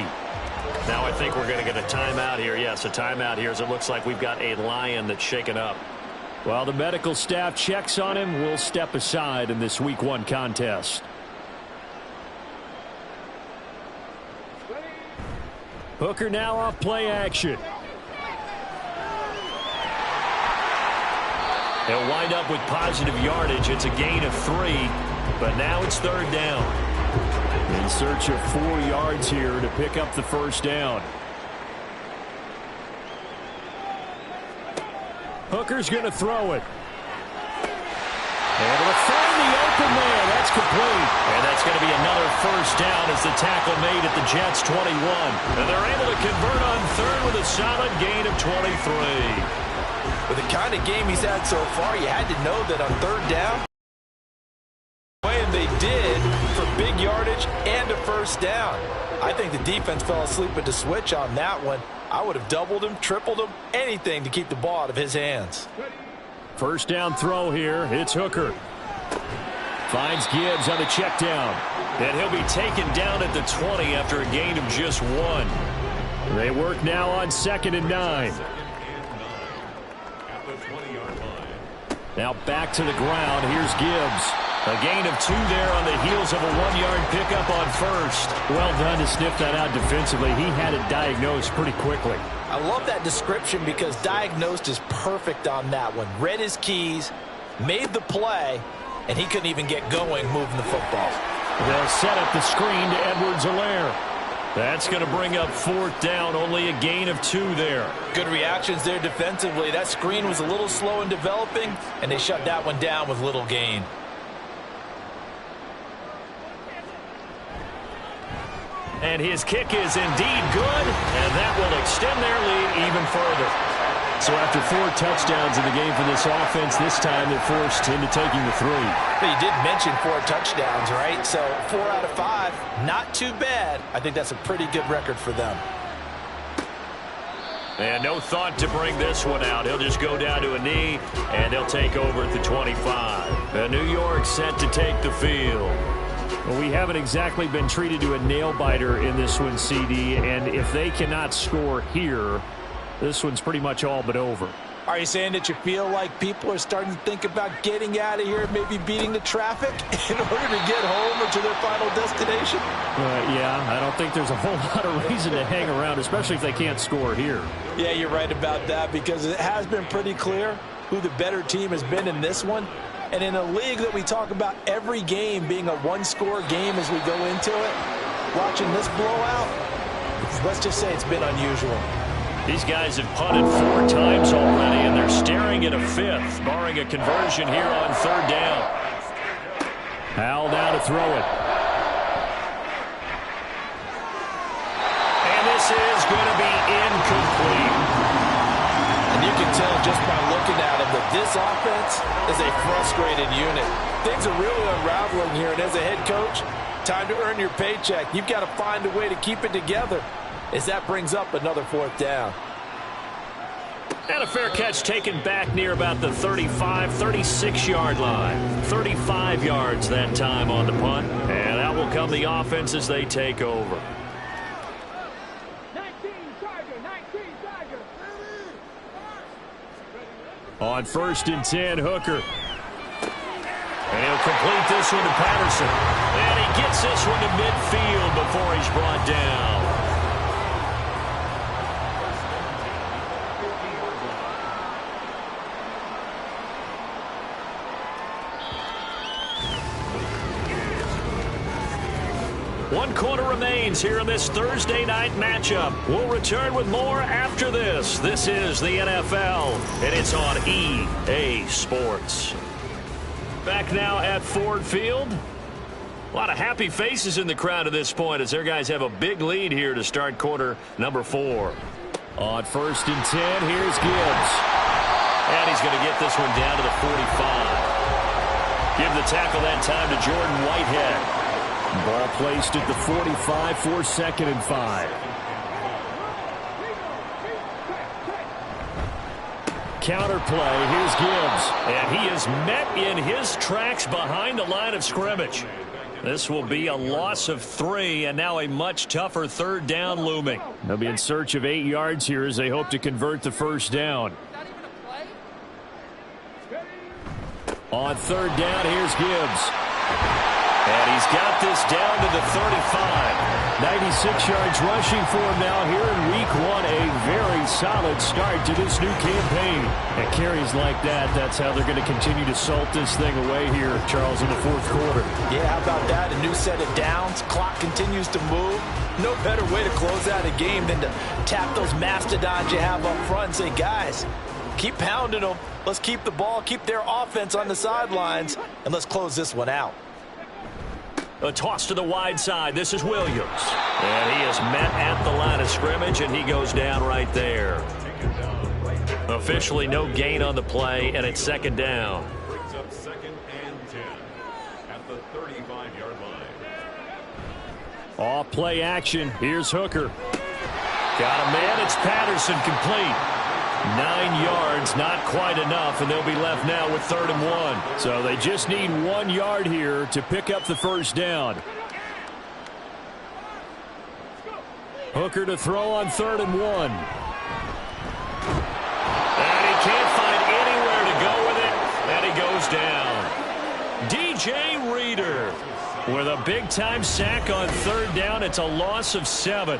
Now I think we're going to get a timeout here. Yes, a timeout here as it looks like we've got a Lion that's shaken up. While the medical staff checks on him, we'll step aside in this Week 1 contest. Hooker now off play action. He'll wind up with positive yardage. It's a gain of 3, but now it's 3rd down. In search of 4 yards here to pick up the first down. Hooker's going to throw it. Able to find the open man. That's complete. And that's going to be another first down as the tackle made at the Jets' 21. And they're able to convert on 3rd with a solid gain of 23. With the kind of game he's had so far, you had to know that on 3rd down, and they did for big yardage and a first down. I think the defense fell asleep with the switch on that one. I would have doubled him, tripled him, anything to keep the ball out of his hands. First down throw here. It's Hooker. Finds Gibbs on the check down. And he'll be taken down at the 20 after a gain of just 1. They work now on 2nd and 9. Now back to the ground. Here's Gibbs. A gain of 2 there on the heels of a 1-yard pickup on 1st. Well done to sniff that out defensively. He had it diagnosed pretty quickly. I love that description because diagnosed is perfect on that one. Read his keys, made the play, and he couldn't even get going moving the football. They'll set up the screen to Edwards-Helaire. That's going to bring up 4th down, only a gain of 2 there. Good reactions there defensively. That screen was a little slow in developing, and they shut that one down with little gain. And his kick is indeed good, and that will extend their lead even further. So after 4 touchdowns in the game for this offense, this time they're forced into taking the 3. But you did mention 4 touchdowns, right? So 4 out of 5, not too bad. I think that's a pretty good record for them. And no thought to bring this one out. He'll just go down to a knee, and they'll take over at the 25. And New York set to take the field. Well, we haven't exactly been treated to a nail-biter in this one, CD, and if they cannot score here, this one's pretty much all but over. Are you saying that you feel like people are starting to think about getting out of here, maybe beating the traffic in order to get home or to their final destination? Yeah, I don't think there's a whole lot of reason to hang around, especially if they can't score here. Yeah, you're right about that, because it has been pretty clear who the better team has been in this one. And in a league that we talk about every game being a one-score game as we go into it, watching this blowout, let's just say it's been unusual. These guys have punted 4 times already, and they're staring at a 5th, barring a conversion here on 3rd down. Howell now to throw it. And this is going to be incomplete. And you can tell just by looking at him that this offense is a frustrated unit. Things are really unraveling here, and as a head coach, time to earn your paycheck. You've got to find a way to keep it together, as that brings up another 4th down. And a fair catch taken back near about the 35, 36-yard line. 35 yards that time on the punt. And out will come the offense as they take over. 19 Tiger. On 1st and 10, Hooker. And he'll complete this one to Patterson. And he gets this one to midfield before he's brought down. One quarter remains here in this Thursday night matchup. We'll return with more after this. This is the NFL, and it's on EA Sports. Back now at Ford Field. A lot of happy faces in the crowd at this point as their guys have a big lead here to start quarter number 4. On 1st and 10, here's Gibbs. And he's going to get this one down to the 45. Give the tackle that time to Jordan Whitehead. Ball placed at the 45 for 2nd and 5. Counter play. Here's Gibbs. And he is met in his tracks behind the line of scrimmage. This will be a loss of 3, and now a much tougher 3rd down looming. They'll be in search of 8 yards here as they hope to convert the 1st down. On 3rd down, here's Gibbs. And he's got this down to the 35. 96 yards rushing for him now here in week 1. A very solid start to this new campaign. And carries like that, that's how they're going to continue to salt this thing away here, Charles, in the 4th quarter. Yeah, how about that? A new set of downs. Clock continues to move. No better way to close out a game than to tap those mastodons you have up front and say, guys, keep pounding them. Let's keep the ball, keep their offense on the sidelines, and let's close this one out. A toss to the wide side. This is Williams. And he is met at the line of scrimmage, and he goes down right there. Officially no gain on the play, and it's 2nd down. Brings up 2nd and 10 at the 35-yard line. Off play action. Here's Hooker. Got a man. It's Patterson complete. 9 yards, not quite enough, and they'll be left now with 3rd and 1. So they just need 1 yard here to pick up the 1st down. Hooker to throw on 3rd and 1. And he can't find anywhere to go with it, and he goes down. DJ Reader with a big-time sack on 3rd down. It's a loss of 7.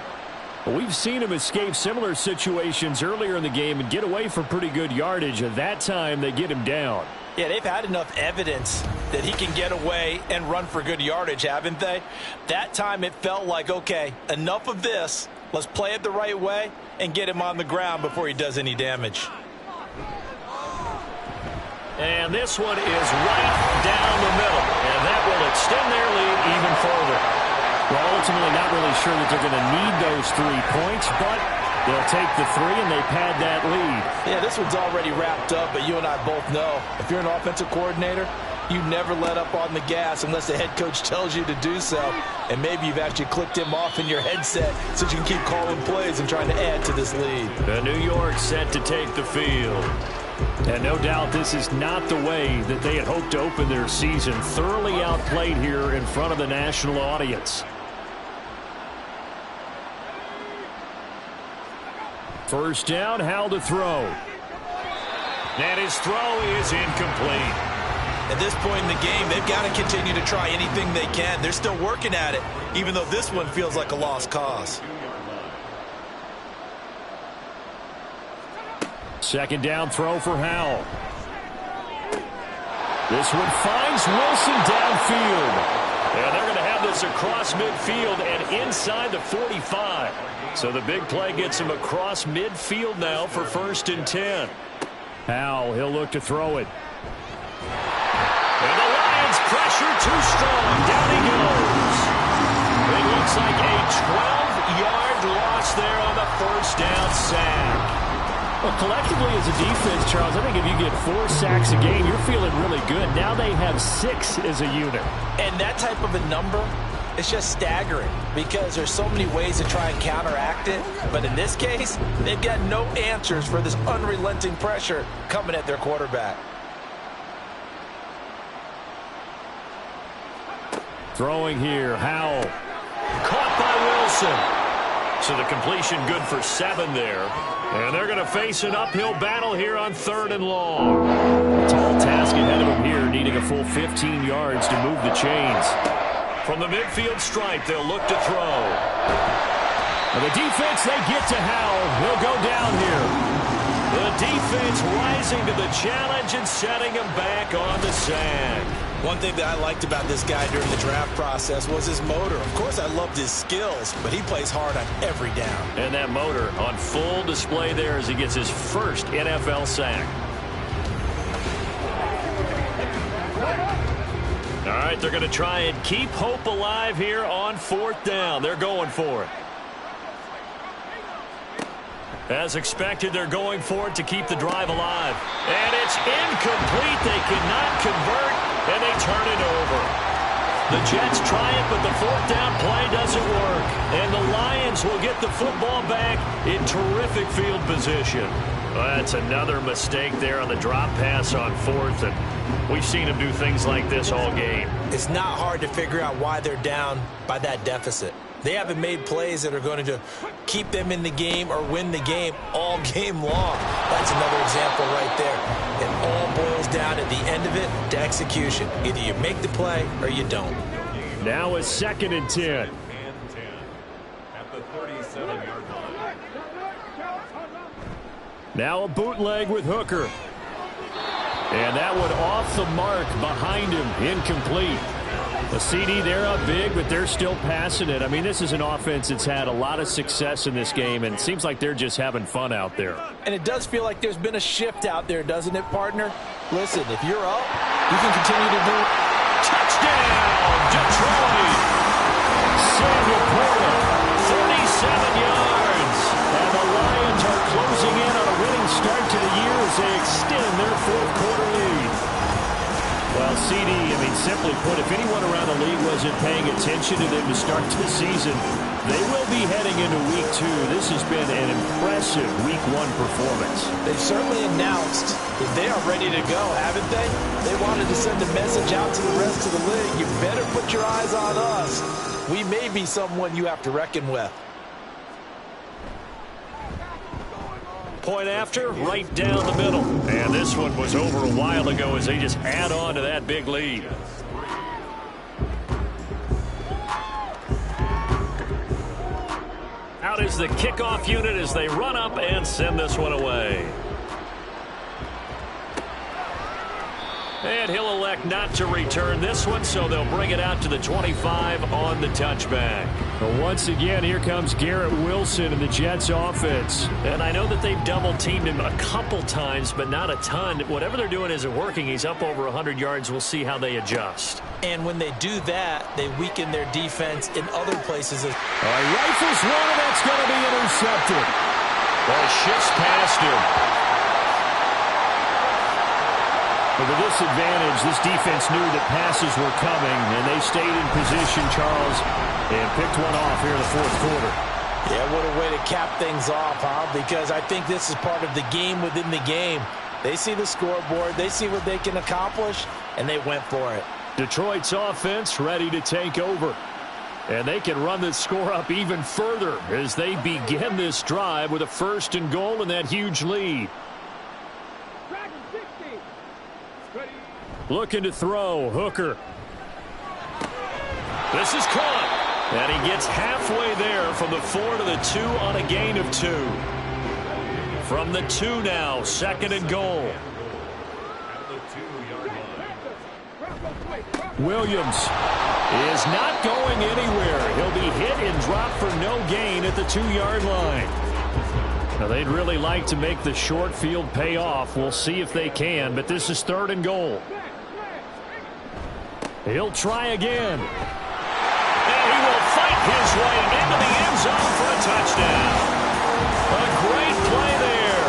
We've seen him escape similar situations earlier in the game and get away for pretty good yardage. At that time, they get him down. Yeah, they've had enough evidence that he can get away and run for good yardage, haven't they? That time it felt like, okay, enough of this. Let's play it the right way and get him on the ground before he does any damage. And this one is right down the middle, and that will extend their lead even further. Well, ultimately not really sure that they're going to need those 3 points, but they'll take the 3 and they pad that lead. Yeah, this one's already wrapped up, but you and I both know if you're an offensive coordinator, you never let up on the gas unless the head coach tells you to do so. And maybe you've actually clicked him off in your headset so you can keep calling plays and trying to add to this lead. The New York set to take the field. And no doubt this is not the way that they had hoped to open their season. Thoroughly outplayed here in front of the national audience. First down, Howell to throw. And his throw is incomplete. At this point in the game, they've got to continue to try anything they can. They're still working at it, even though this one feels like a lost cause. Second down throw for Howell. This one finds Wilson downfield. And they're going to have this across midfield and inside the 45. So the big play gets him across midfield now for 1st and 10. Howell, he'll look to throw it. And the Lions pressure too strong. Down he goes. It looks like a 12-yard loss there on the first down sack. Well, collectively as a defense, Charles, I think if you get 4 sacks a game, you're feeling really good. Now they have 6 as a unit. And that type of a number, it's just staggering because there's so many ways to try and counteract it. But in this case, they've got no answers for this unrelenting pressure coming at their quarterback. Throwing here, Howell. Caught by Wilson. So the completion good for 7 there. And they're going to face an uphill battle here on 3rd and long. Tall task ahead of him here, needing a full 15 yards to move the chains. From the midfield stripe, they'll look to throw. And the defense, they get to Howell. He'll go down here. The defense rising to the challenge and setting him back on the sack. One thing that I liked about this guy during the draft process was his motor. Of course, I loved his skills, but he plays hard on every down. And that motor on full display there as he gets his first NFL sack. All right, they're going to try and keep hope alive here on 4th down. They're going for it. As expected, they're going for it to keep the drive alive. And it's incomplete. They cannot convert, and they turn it over. The Jets try it, but the 4th down play doesn't work. And the Lions will get the football back in terrific field position. Well, that's another mistake there on the drop pass on 4th, and we've seen them do things like this all game. It's not hard to figure out why they're down by that deficit. They haven't made plays that are going to keep them in the game or win the game all game long. That's another example right there. It all boils down at the end of it to execution. Either you make the play or you don't. Now it's 2nd and 10. And 10 at the 37-yard line. Now a bootleg with Hooker. And that one off the mark behind him, incomplete. A CD, they're up big, but they're still passing it. I mean, this is an offense that's had a lot of success in this game, and it seems like they're just having fun out there. And it does feel like there's been a shift out there, doesn't it, partner? Listen, if you're up, you can continue to do Touchdown, Detroit! Samuel Porter, 37 yards. and the Lions are closing in on a winning start to the year as they extend their 4th quarter lead. Well, CD, I mean, simply put, if anyone around the league wasn't paying attention to them to start the season, they will be heading into Week 2. This has been an impressive Week 1 performance. They've certainly announced that they are ready to go, haven't they? They wanted to send a message out to the rest of the league. You better put your eyes on us. We may be someone you have to reckon with. Point after, right down the middle. And this one was over a while ago as they just add on to that big lead. Out is the kickoff unit as they run up and send this one away. And he'll elect not to return this one, so they'll bring it out to the 25 on the touchback. But once again, here comes Garrett Wilson in the Jets offense. And I know that they've double-teamed him a couple times, but not a ton. Whatever they're doing isn't working. He's up over 100 yards. We'll see how they adjust. And when they do that, they weaken their defense in other places. Rifles one, and that's going to be intercepted. Ball shifts past him. But with this advantage, this defense knew that passes were coming, and they stayed in position, Charles, and picked one off here in the fourth quarter. Yeah, what a way to cap things off, huh? Because I think this is part of the game within the game. They see the scoreboard, they see what they can accomplish, and they went for it. Detroit's offense ready to take over. And they can run this score up even further as they begin this drive with a 1st and goal and that huge lead. Looking to throw, Hooker. This is caught. And he gets halfway there from the 4 to the 2 on a gain of 2. From the 2 now, 2nd and goal. Williams is not going anywhere. He'll be hit and dropped for no gain at the 2-yard line. Now, they'd really like to make the short field pay off. We'll see if they can, but this is 3rd and goal. He'll try again. And he will fight his way into the end zone for a touchdown. A great play there.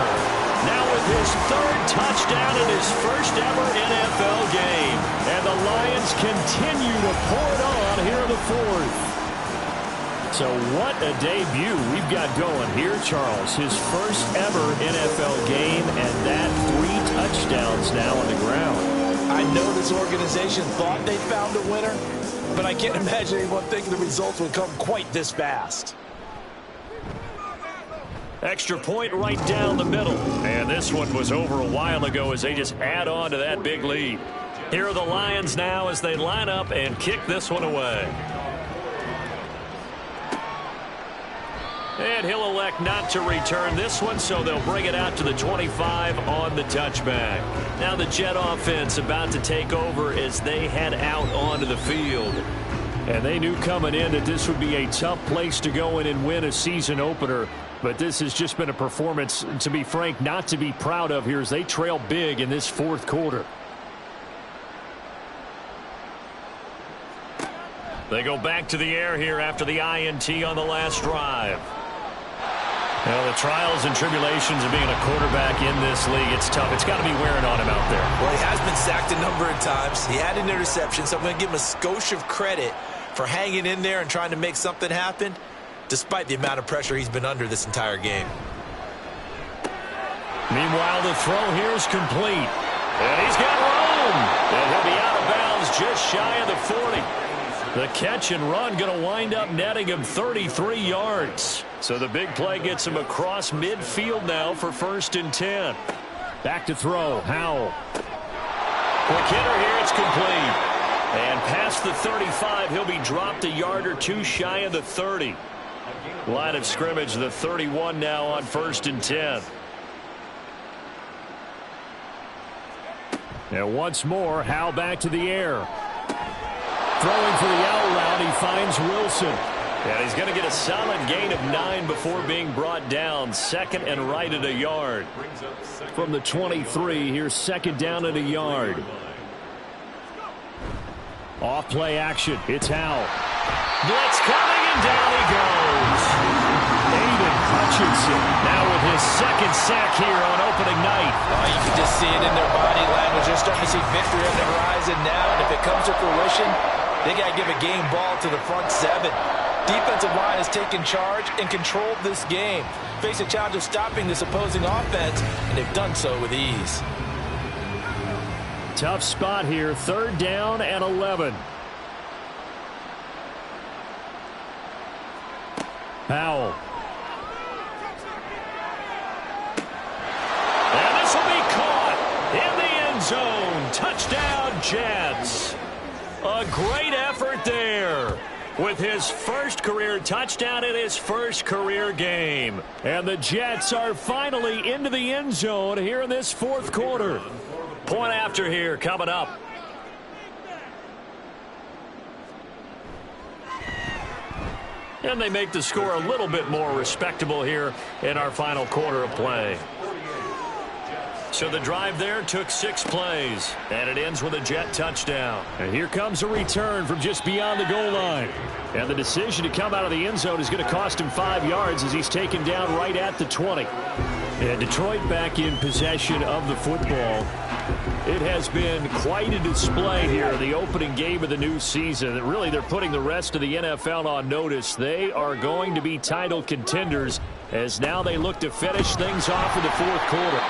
Now with his 3rd touchdown in his 1st ever NFL game. And the Lions continue to pour it on here in the 4th. So what a debut we've got going here, Charles. His 1st ever NFL game, and that 3 touchdowns now on the ground. I know this organization thought they found a winner, but I can't imagine anyone thinking the results would come quite this fast. Extra point right down the middle. And this one was over a while ago as they just add on to that big lead. Here are the Lions now as they line up and kick this one away. And he'll elect not to return this one, so they'll bring it out to the 25 on the touchback. Now the Jet offense about to take over as they head out onto the field. And they knew coming in that this would be a tough place to go in and win a season opener. But this has just been a performance, to be frank, not to be proud of here as they trail big in this 4th quarter. They go back to the air here after the INT on the last drive. Well, the trials and tribulations of being a quarterback in this league, it's tough. It's got to be wearing on him out there. Well, he has been sacked a number of times. He had an interception, so I'm going to give him a skosh of credit for hanging in there and trying to make something happen, despite the amount of pressure he's been under this entire game. Meanwhile, the throw here is complete. And he's got room. And he'll be out of bounds just shy of the 40. The catch and run going to wind up netting him 33 yards. So the big play gets him across midfield now for 1st and 10. Back to throw. Howell. Quick hitter here. It's complete. And past the 35, he'll be dropped a yard or 2 shy of the 30. Line of scrimmage, the 31 now on 1st and 10. And once more, Howell back to the air. Throwing for the out route, he finds Wilson. And he's going to get a solid gain of 9 before being brought down. 2nd and right at a yard. From the 23, here's 2nd down at a yard. Off play action. It's Howell. Blitz coming, and down he goes. Aiden Hutchinson now with his 2nd sack here on opening night. Oh, you can just see it in their body language. They're starting to see victory on the horizon now, and if it comes to fruition, they got to give a game ball to the front 7. Defensive line has taken charge and controlled this game. Face a challenge of stopping this opposing offense, and they've done so with ease. Tough spot here. 3rd down and 11. Howell. And this will be caught in the end zone. Touchdown, Jets. A great effort there with his 1st career touchdown in his 1st career game. And the Jets are finally into the end zone here in this 4th quarter. Point after here coming up. And they make the score a little bit more respectable here in our final quarter of play. So the drive there took 6 plays, and it ends with a Jet touchdown. And here comes a return from just beyond the goal line. And the decision to come out of the end zone is going to cost him 5 yards as he's taken down right at the 20. And Detroit back in possession of the football. It has been quite a display here, the opening game of the new season. Really, they're putting the rest of the NFL on notice. They are going to be title contenders as now they look to finish things off in the fourth quarter.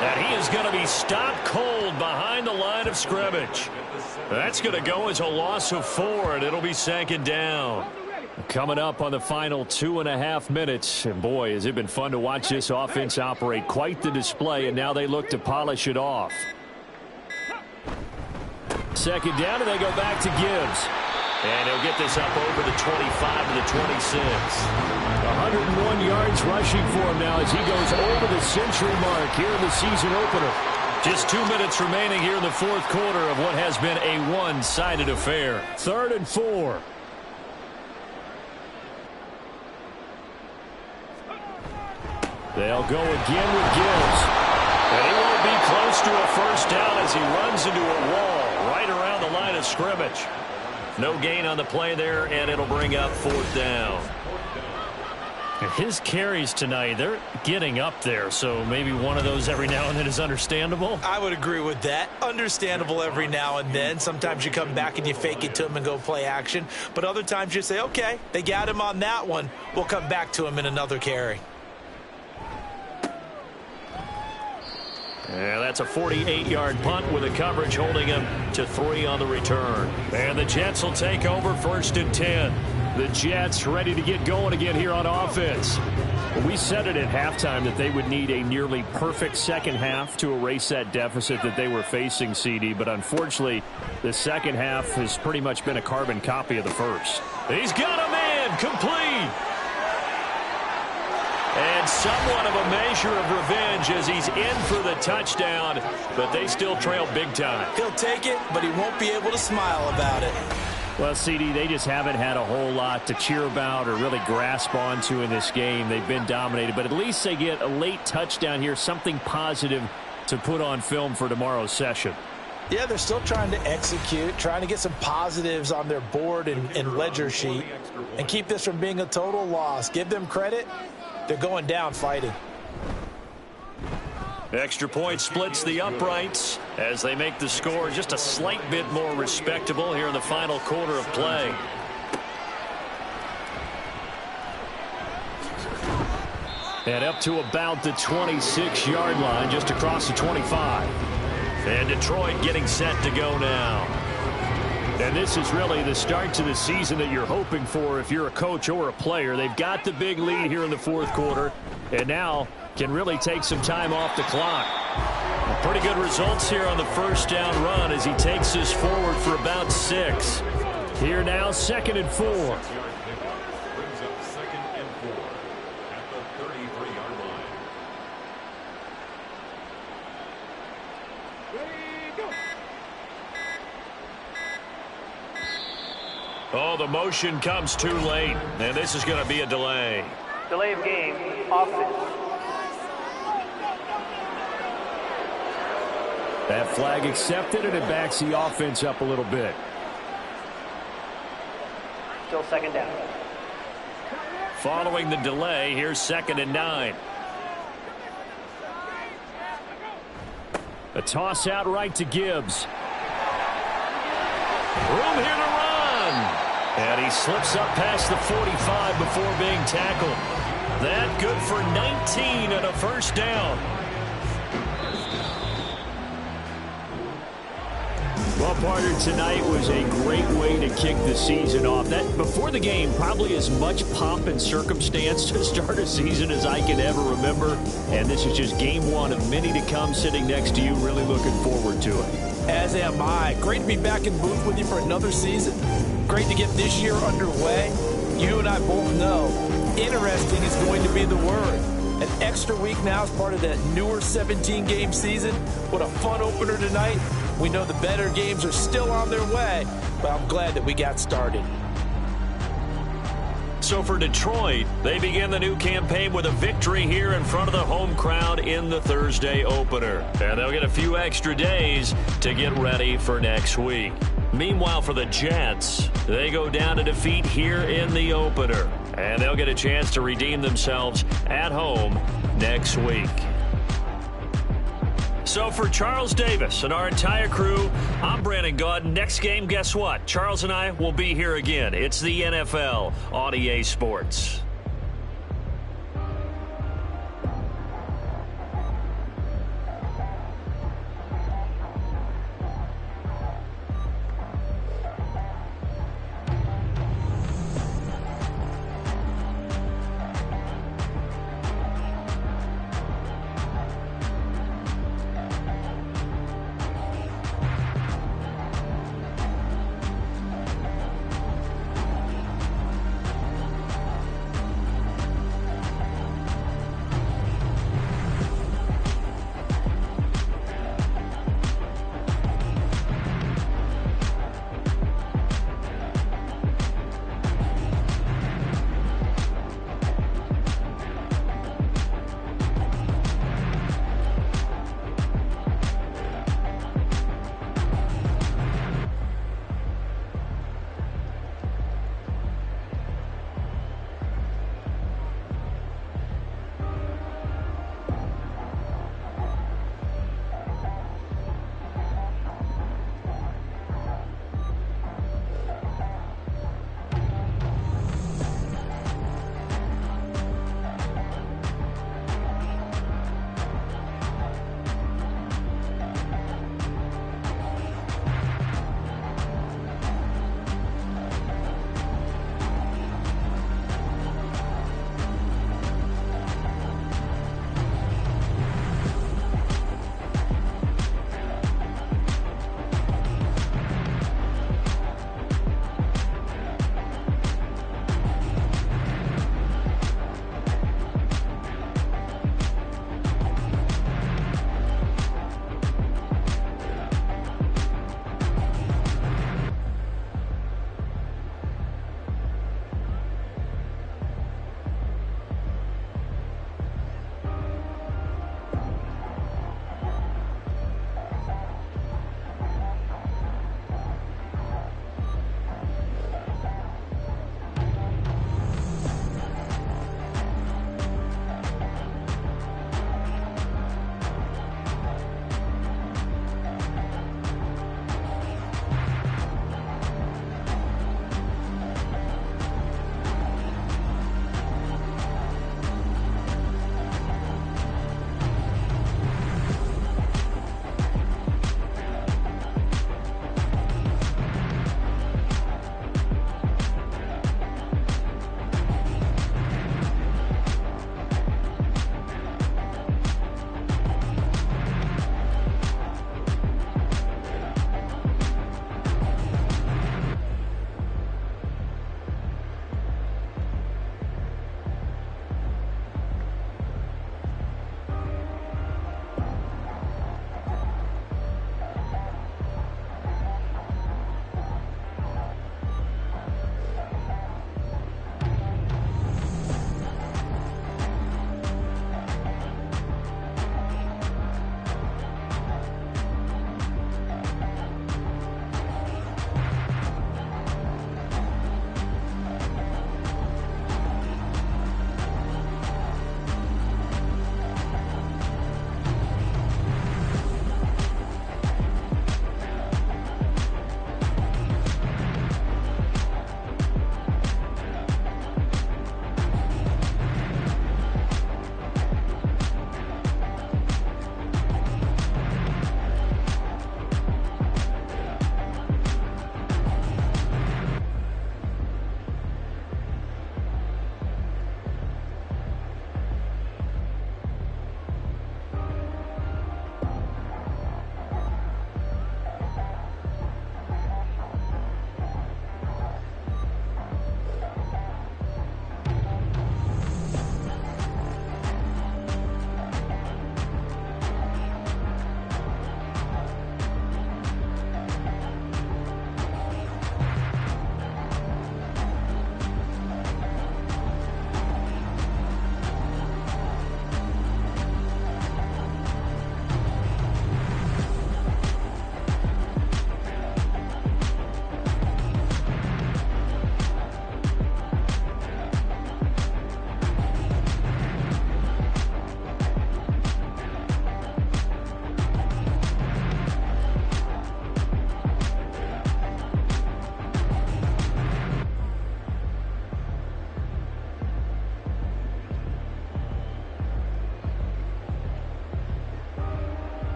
And he is going to be stopped cold behind the line of scrimmage. That's going to go as a loss of 4, and it'll be second down. Coming up on the final 2.5 minutes. And boy, has it been fun to watch this offense operate. Quite the display, and now they look to polish it off. Second down, and they go back to Gibbs. And he'll get this up over the 25 to the 26. 101 yards rushing for him now as he goes over the century mark here in the season opener. Just 2 minutes remaining here in the fourth quarter of what has been a one-sided affair. 3rd and 4. They'll go again with Gibbs. And he won't be close to a first down as he runs into a wall right around the line of scrimmage. No gain on the play there, and it'll bring up 4th down. His carries tonight, they're getting up there, so maybe one of those every now and then is understandable. I would agree with that. Understandable every now and then. Sometimes you come back and you fake it to him and go play action. But other times you say, okay, they got him on that one. We'll come back to him in another carry. Yeah, that's a 48-yard punt with the coverage holding him to 3 on the return. And the Jets will take over 1st and 10. The Jets ready to get going again here on offense. We said it at halftime that they would need a nearly perfect second half to erase that deficit that they were facing, CD. But unfortunately, the second half has pretty much been a carbon copy of the first. He's got a man complete. And somewhat of a measure of revenge as he's in for the touchdown, but they still trail big time. He'll take it, but he won't be able to smile about it. Well, CD, they just haven't had a whole lot to cheer about or really grasp onto in this game. They've been dominated, but at least they get a late touchdown here, something positive to put on film for tomorrow's session. Yeah, they're still trying to execute, trying to get some positives on their board and ledger sheet and keep this from being a total loss. Give them credit. They're going down fighting. Extra point splits the uprights as they make the score just a slight bit more respectable here in the final quarter of play. And up to about the 26-yard line, just across the 25. And Detroit getting set to go now. And this is really the start to the season that you're hoping for if you're a coach or a player. They've got the big lead here in the fourth quarter, and now can really take some time off the clock. Pretty good results here on the first down run as he takes us forward for about 6. Here now, 2nd and 4. Brings up 2nd and 4 at the 33-yard line. Oh, the motion comes too late, and this is going to be a delay. Delay of game, offense. That flag accepted, and it backs the offense up a little bit. Still 2nd down. Following the delay, here's 2nd and 9. A toss out right to Gibbs. Room here to run. And he slips up past the 45 before being tackled. That good for 19 and a first down. Well, partner, tonight was a great way to kick the season off. That before the game, probably as much pomp and circumstance to start a season as I can ever remember. And this is just game 1 of many to come sitting next to you. Really looking forward to it. As am I. Great to be back in booth with you for another season. Great to get this year underway. You and I both know interesting is going to be the word. An extra week now as part of that newer 17-game season. What a fun opener tonight. We know the better games are still on their way, but I'm glad that we got started. So for Detroit, they begin the new campaign with a victory here in front of the home crowd in the Thursday opener. And they'll get a few extra days to get ready for next week. Meanwhile, for the Jets, they go down to defeat here in the opener. And they'll get a chance to redeem themselves at home next week. So for Charles Davis and our entire crew, I'm Brandon Gaudin. Next game, guess what? Charles and I will be here again. It's the NFL on EA Sports.